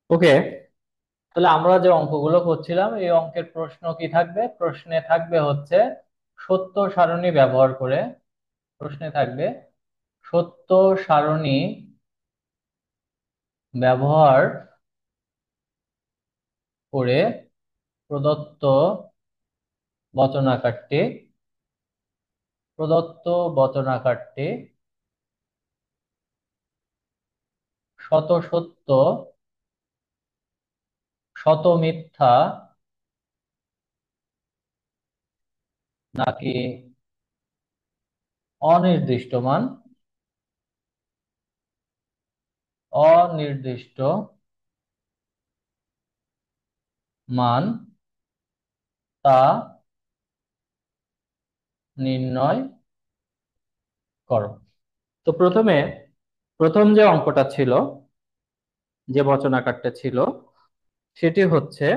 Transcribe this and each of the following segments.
ওকে। তাহলে আমরা যে অঙ্কগুলো করছিলাম এই অঙ্কের প্রশ্ন কি থাকবে, প্রশ্নে থাকবে হচ্ছে সত্য সারণী ব্যবহার করে। প্রশ্নে থাকবে সত্য সারণী ব্যবহার করে প্রদত্ত বচনাকারটি প্রদত্ত বচনাকারটি শত সত্য শত মিথ্যা নাকি অনির্দিষ্টমান অনির্দিষ্ট মান তা নির্ণয় করো। তো প্রথম যে অঙ্কটা ছিল, যে বচনাকারটা ছিল, সেটি হচ্ছে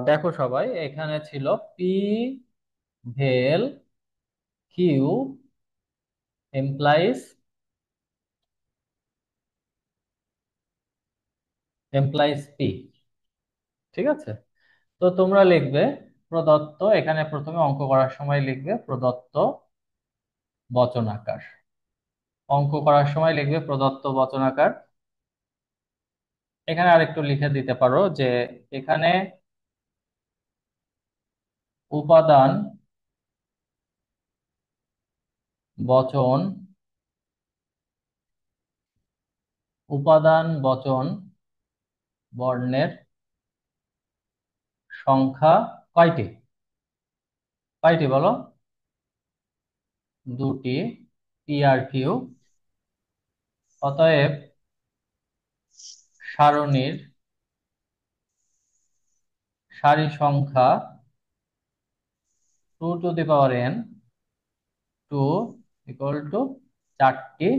দেখো সবাই, এখানে ছিল পি ভেল কিউ এমপ্লাইজ পি। ঠিক আছে। তো তোমরা লিখবে প্রদত্ত, এখানে প্রথমে অঙ্ক করার সময় লিখবে প্রদত্ত বচনাকার। অঙ্ক করার সময় লিখবে প্রদত্ত বচনাকার। এখানে আরেকটু লিখে দিতে পারো যে এখানে উপাদান বচন বচন বর্ণের সংখ্যা কয়টি? কয়টি বলো? দুটি। P R Q. অতএব সারণীর সারি সংখ্যা 2 to the power n, 2 = চারটি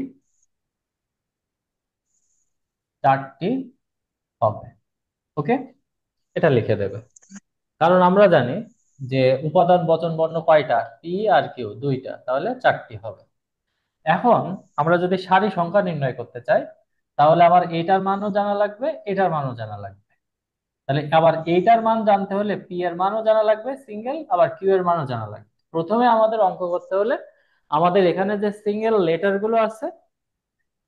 চারটি হবে। ওকে, এটা লিখে দেবে। কারণ আমরা জানি যে উপাদান বচন বর্ণ কয়টা, পি আর কিউ দুইটা, তাহলে চারটি হবে। এখন আমরা যদি সারি সংখ্যা নির্ণয় করতে চাই, তাহলে আবার এইটার মানও জানা লাগবে, এটার মানও জানা লাগবে। তাহলে আবার এইটার মান জানতে হলে পি এর মানও জানা লাগবে সিঙ্গেল, আবার কিউ এর মানও জানা লাগবে। প্রথমে আমাদের অঙ্ক করতে হলে আমাদের এখানে যে সিঙ্গেল লেটার গুলো আছে,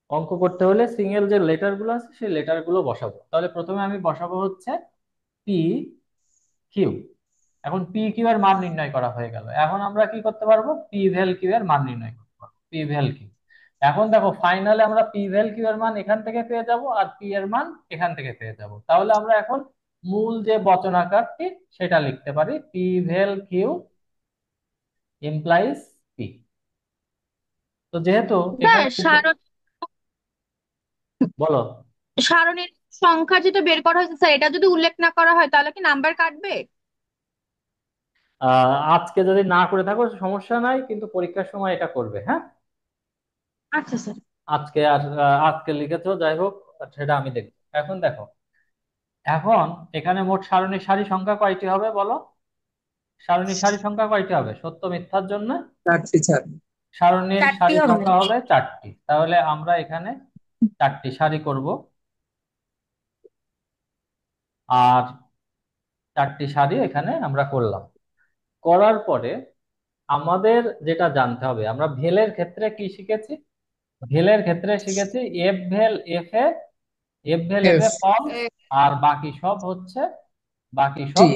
অঙ্ক করতে হলে সিঙ্গেল যে লেটার গুলো আছে সেই লেটার গুলো বসাবো। তাহলে প্রথমে আমি বসাবো হচ্ছে পি কিউ। এখন পি কিউ এর মান নির্ণয় করা হয়ে গেল, এখন আমরা কি করতে পারবো, পি ভ্যাল কিউ এর মান নির্ণয় করতে পারবো, পি ভ্যাল কিউ। এখন দেখো ফাইনালে আমরা পি ভ্যাল কিউ এর মান এখান থেকে পেয়ে যাব, আর পি এর মান এখান থেকে পেয়ে যাব। তাহলে আমরা এখন মূল যে বচনাকারটি সেটা লিখতে পারি, পি ভ্যাল কিউ ইমপ্লাইজ পি। তো যেহেতু স্যার এখানে বলো। সারণীর সংখ্যা যেটা বের করা হয়েছে স্যার, এটা যদি উল্লেখ না করা হয় তাহলে কি নাম্বার কাটবে? আজকে যদি না করে থাকো সমস্যা নাই, কিন্তু পরীক্ষার সময় এটা করবে, হ্যাঁ। আচ্ছা স্যার। আজকে আর আজকে লিখেছো, যাই হোক, সেটা আমি দেখবো। এখন দেখো, এখন এখানে মোট সারণীর সারি সংখ্যা কয়টি হবে বলো? সারণীর সারি সংখ্যা কয়টি হবে সত্য মিথ্যার জন্য? চারটি ছাড়। সারণীর চারটি সারি হবে। সংখ্যা হবে চারটি। তাহলে আমরা এখানে চারটি সারি করব, আর চারটি সারি এখানে আমরা করলাম। করার পরে আমাদের যেটা জানতে হবে, আমরা ভেলের ক্ষেত্রে কি শিখেছি? ভেলের ক্ষেত্রে শিখেছি এফ ভেল এফ এ, এফ ভেল এফ এফ এ ফলস, আর বাকি সব হচ্ছে, বাকি টি। সব।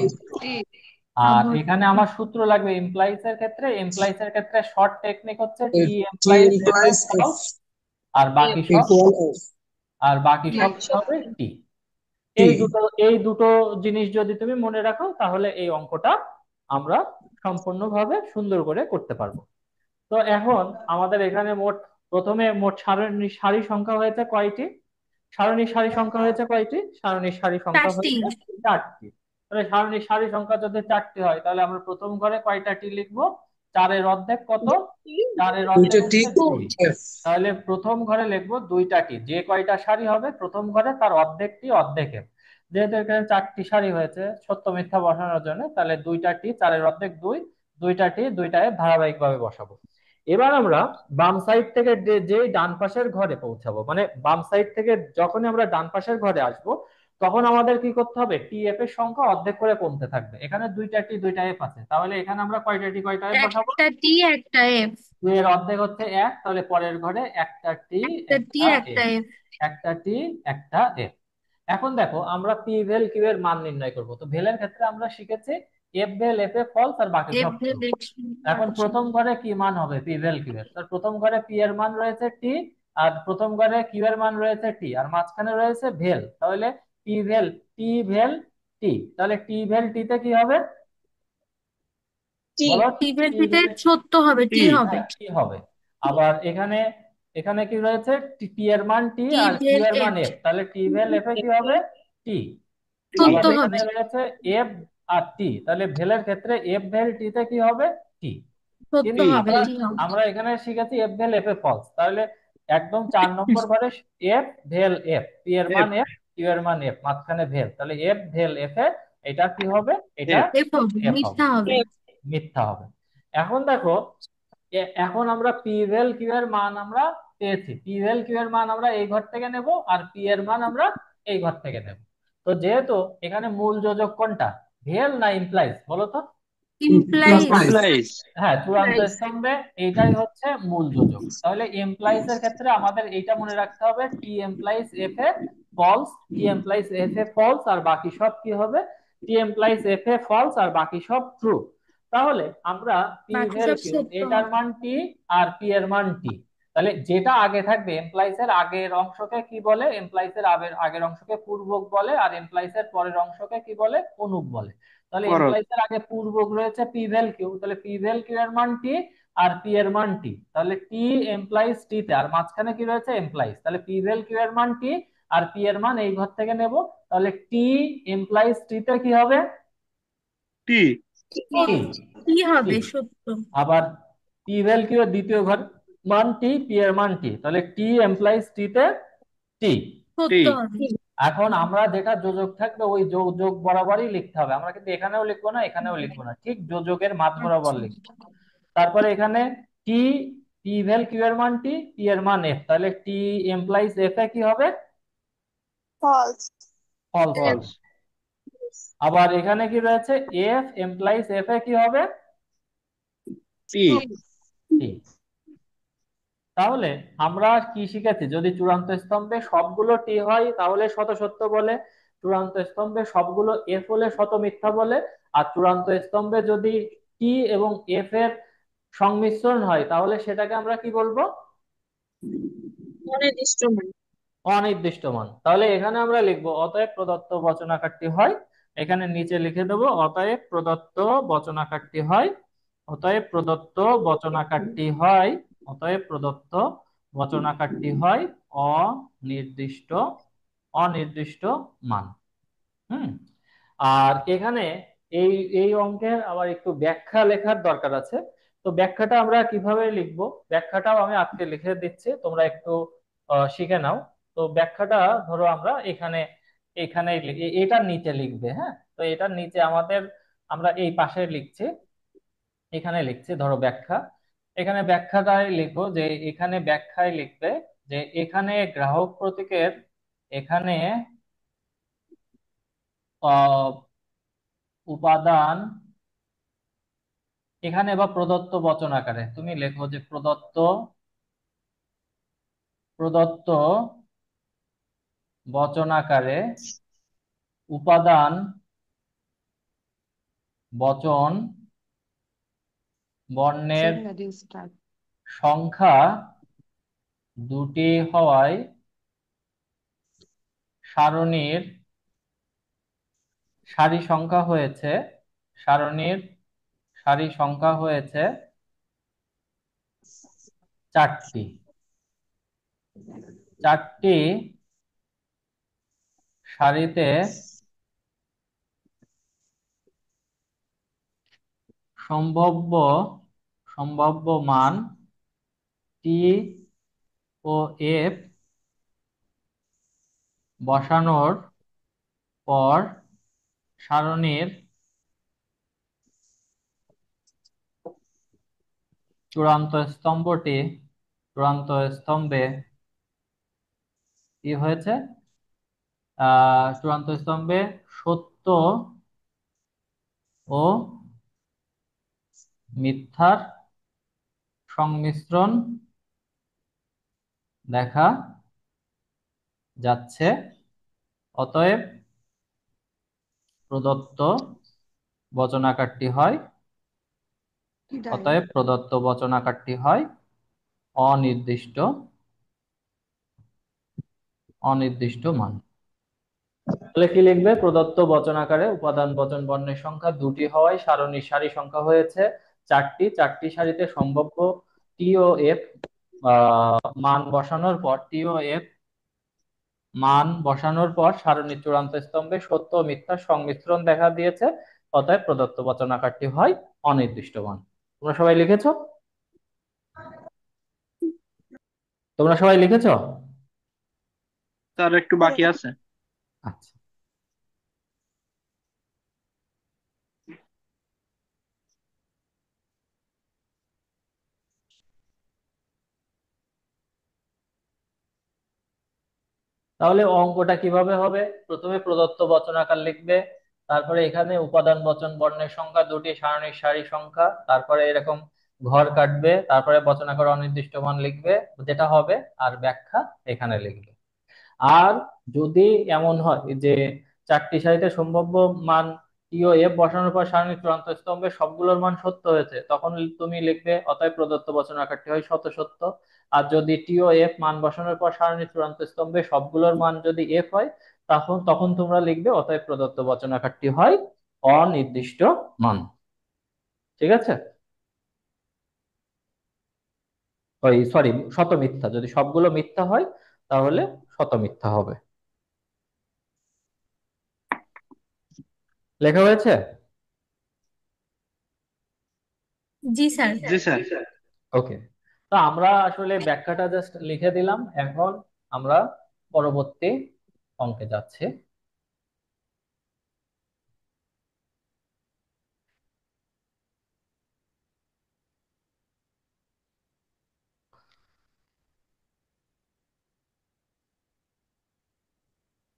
আর এখানে আমার সূত্র লাগবে এমপ্লয়িজ এর ক্ষেত্রে, এমপ্লয়িজ এর ক্ষেত্রে শর্ট টেকনিক হচ্ছে T T implies F A implies F false, আর বাকি সব, ইকুয়াল এফ আর বাকি সব কি হবে, টি। টি। এই দুটো জিনিস যদি তুমি মনে রাখো, তাহলে এই অঙ্কটা আমরা সম্পূর্ণভাবে সুন্দর করে করতে পারবো। তো এখন আমাদের এখানে প্রথমে মোট সারণী সারি সংখ্যা হয়েছে কয়টি? সারণীর সারি সংখ্যা হয়েছে কয়টি? সারণীর সারি সংখ্যা চারটি। হয়েছে চারটি। তাহলে সারণীর সারি সংখ্যা যদি চারটি হয়, তাহলে আমরা প্রথম ঘরে কয়টা টি লিখবো? চারের অর্ধেক কত? চারের অর্ধেক দুইটা টি হচ্ছে দুই। এফ। তাহলে প্রথম ঘরে লিখবো দুইটা টি, যে কয়টা সারি হবে প্রথম ঘরে তার অর্ধেক টি অর্ধেক এফ। যেহেতু এখানে চারটি সারি হয়েছে সত্য মিথ্যা বসানোর জন্য, তাহলে দুইটা টি চারের অর্ধেক দুই, দুইটা টি দুইটা এফ ধারাবাহিক ভাবে বসাবো। এবার আমরা বাম সাইড থেকে যে ডান পাশের ঘরে পৌঁছাবো, মানে বাম সাইড থেকে যখনই আমরা ডান পাশের ঘরে আসব, তখন আমাদের কি করতে হবে, টি এফ এর সংখ্যা অর্ধেক করে কমতে থাকবে। এখানে দুইটা টি দুইটা এফ আছে, তাহলে এখানে আমরা কয়টা টি কয়টা এফ বসাবো? একটা টি একটা এফ। দুই এর অর্ধেক হচ্ছে এক, তাহলে পরের ঘরে একটা টি একটা টি একটা একটা এফ, এফ। একটা টি একটা এফ। এখন দেখো আমরা পি ভেল কিউ এর মান নির্ণয় করব। তো ভেলের ক্ষেত্রে আমরা শিখেছি এফ ভেল এফ এ ফলস আর বাকি এফ সব ট্রু। ভেল এক্স এখন বাকি সব। প্রথম ঘরে কি মান হবে পি ভেল কিউ এর? তার প্রথম ঘরে পি এর মান রয়েছে টি, আর প্রথম ঘরে কিউ এর মান রয়েছে টি, আর মাঝখানে রয়েছে ভেল, তাহলে পি ভেল টি ভেল টি, তাহলে টি ভেল টি তে কি হবে টি বলো? টি ভেল টি টিতে ভেল সত্য হবে, টি। টি হবে। হ্যাঁ টি হবে। আবার এখানে এখানে কি রয়েছে, টি টি এর মান টি টি আর কিউ ভেল এর মান এফ এফ, তাহলে টি ভেল এফ এ কি হবে টি। টি আবার সত্য হবে। এখানে হবে। রয়েছে এফ আর টি, তাহলে ভেলের ক্ষেত্রে এফ ভেল টি তে কি হবে টি। সত্য কিন্তু টি। হবে, আমরা টি হবে। আমরা এখানে শিখেছি এফ ভেল এফ এ ফলস, তাহলে একদম 4 নম্বর ঘরে এফ ভেল এফ, পি এর মান এফ। এফ, কিউ এর মান এফ, মাঝখানে ভেল, তাহলে এফ ভেল এফ এ এটা কি হবে, এটা এফ। এফ হবে, এফ হবে, মিথ্যা হবে। মিথ্যা হবে। এখন দেখো এখন আমরা পি ভেল কিউ এর মান আমরা পেয়েছি, পি ভেল কিউ এর মান আমরা এই ঘর থেকে নেব, আর পি এর মান আমরা এই ঘর থেকে নেব। তো যেহেতু এখানে মূল যোজক কোনটা, ভেল না ইমপ্লাইজ বলো তো? ইমপ্লাইজ। ইমপ্লাইজ। হ্যাঁ, চূড়ান্ত ইমপ্লাইজ। স্তম্ভে এইটাই হচ্ছে মূল যোজক। তাহলে এমপ্লাইজ এর ক্ষেত্রে আমাদের এইটা মনে রাখতে হবে, T implies F A false, T implies F A false আর বাকি সব কি হবে, T implies F A false আর বাকি সব ট্রু। তাহলে আমরা পি বাকি ভেল সব কিউ সত্য এটার হবে। মান টি আর পি এর মান টি, তাহলে যেটা আগে থাকবে এমপ্লাইজ এর আগের অংশকে কি বলে, এমপ্লাইজ এর আগের অংশকে পূর্বক বলে, আর এমপ্লাইজ এর পরের অংশকে কি বলে, অনুক বলে। তাহলে পরক। এমপ্লয়িজ এর আগে পূর্বক রয়েছে পি ভ্যাল কিউ, তাহলে পি ভ্যাল কিউ এর মান টি আর পি এর মান টি, তাহলে টি এমপ্লয়িজ টি তে, আর মাঝখানে কি রয়েছে এমপ্লয়িজ, তাহলে পি ভ্যাল কিউ এর মান টি আর পি এর মান এই ঘর থেকে নেব, তাহলে টি এমপ্লয়িজ টি তে কি হবে, টি। টি। টি, টি টি। হবে, সত্য। আবার পি ভ্যাল কিউ এর দ্বিতীয় ঘর মান টি, পি এর মান টি, তাহলে টি এমপ্লয়িজ টি তে টি। টি। সত্য হবে। এখন আমরা যেটা যোজক থাকবে ওই যোগ বরাবরই লিখতে হবে, আমরা কিন্তু এখানেও লিখবো না এখানেও লিখবো না, ঠিক যোজকের মাঝ বরাবর আচ্ছা। লিখবো। তারপরে এখানে টি, টি ভ্যাল কিউ এর মান টি, পি এর মান এফ, তাহলে টি এমপ্লাইজ এফ এ কি হবে, ফলস। ফলস হবে। ফলস। আবার এখানে কি রয়েছে, এফ এমপ্লাইজ এফ এ কি হবে, টি। টি। তাহলে আমরা কি শিখেছি, যদি চূড়ান্ত স্তম্ভে সবগুলো টি হয় তাহলে শত সত্য বলে, চূড়ান্ত স্তম্ভে সবগুলো এফ হলে শত মিথ্যা বলে, আর চূড়ান্ত স্তম্ভে যদি টি এবং এফ এর সংমিশ্রণ হয় তাহলে সেটাকে আমরা কি বলবো, অনির্দিষ্ট মান। অনির্দিষ্ট মান। তাহলে এখানে আমরা লিখবো অতএব প্রদত্ত বচনাকারটি হয়, এখানে নিচে লিখে দেবো অতএব প্রদত্ত বচনাকারটি হয়, অতএব প্রদত্ত বচনাকারটি হয়, অতএব প্রদত্ত বচনাকারটি হয় অনির্দিষ্ট, অনির্দিষ্ট মান। হুম। আর এখানে এই এই অঙ্কের আবার একটু ব্যাখ্যা লেখার দরকার আছে। তো ব্যাখ্যাটা আমরা কিভাবে লিখব, ব্যাখ্যাটাও আমি আজকে লিখে দিচ্ছি, তোমরা একটু শিখে নাও। তো ব্যাখ্যাটা ধরো আমরা এখানে এখানে এটার নিচে লিখবে, হ্যাঁ, তো এটার নিচে আমাদের আমরা এই পাশে লিখছি, এখানে লিখছি ধরো ব্যাখ্যা, এখানে ব্যাখ্যাটাই লিখো যে এখানে ব্যাখ্যায় লিখবে যে এখানে গ্রাহক প্রতীকের এখানে উপাদান, এখানে বা প্রদত্ত বচন আকারে তুমি লেখো যে প্রদত্ত, প্রদত্ত বচন আকারে উপাদান বচন বর্ণের সংখ্যা দুটি হওয়ায় সারণীর সারি সংখ্যা হয়েছে, সারণীর সারি সংখ্যা হয়েছে 4টি, 4টি সারিতে সম্ভাব্য, সম্ভাব্য মান টি ও এফ বসানোর পর সারণীর চূড়ান্ত স্তম্ভটি, চূড়ান্ত স্তম্ভে কি হয়েছে? চূড়ান্ত স্তম্ভে সত্য ও মিথ্যার সংমিশ্রণ দেখা যাচ্ছে। অতএব প্রদত্ত বচনাকারটি হয়, অতএব প্রদত্ত বচনাকারটি হয় অনির্দিষ্ট, অনির্দিষ্ট মান। তাহলে কি লিখবে? প্রদত্ত বচনাকারে উপাদান বচন বর্ণের সংখ্যা দুটি হওয়ায় সারণীর সারি সংখ্যা হয়েছে চারটি। চারটি সারিতে সম্ভাব্য টি ও এফ মান বসানোর পর, টি ও এফ মান বসানোর পর সারণীর চূড়ান্ত স্তম্ভে সত্য ও মিথ্যার সংমিশ্রণ দেখা দিয়েছে। অতএব প্রদত্ত বচনাকারটি হয় অনির্দিষ্ট মান। তোমরা সবাই লিখেছো? তোমরা সবাই লিখেছো? তার একটু বাকি আছে। আচ্ছা, তাহলে অঙ্কটা কিভাবে হবে? প্রথমে প্রদত্ত বচনাকার লিখবে, তারপরে এখানে উপাদান বচন বর্ণের সংখ্যা দুটি, সারণীর সারি সংখ্যা, তারপরে এরকম ঘর কাটবে, তারপরে বচনাকার অনির্দিষ্ট মান লিখবে যেটা হবে, আর ব্যাখ্যা এখানে লিখবে। আর যদি এমন হয় যে চারটি সারিতে সম্ভাব্য মান টি ও এফ বসানোর পর সারণীর চূড়ান্ত স্তম্ভে সবগুলোর মান সত্য হয়েছে, তখন তুমি লিখবে অতএব প্রদত্ত বচন আকারটি হয় শত সত্য। আর যদি টি ও এফ মান বসানোর পর সারণীর চূড়ান্ত স্তম্ভে সবগুলোর মান যদি এফ হয়, তখন তখন তোমরা লিখবে অতএব প্রদত্ত বচন আকারটি হয় অনির্দিষ্ট মান। ঠিক আছে? ওই সরি, শত মিথ্যা। যদি সবগুলো মিথ্যা হয় তাহলে শত মিথ্যা হবে। লেখা হয়েছে? জি স্যার। জি স্যার। ওকে। তো আমরা আসলে ব্যাখ্যাটা জাস্ট লিখে দিলাম। এখন আমরা পরবর্তী অঙ্কে যাচ্ছি।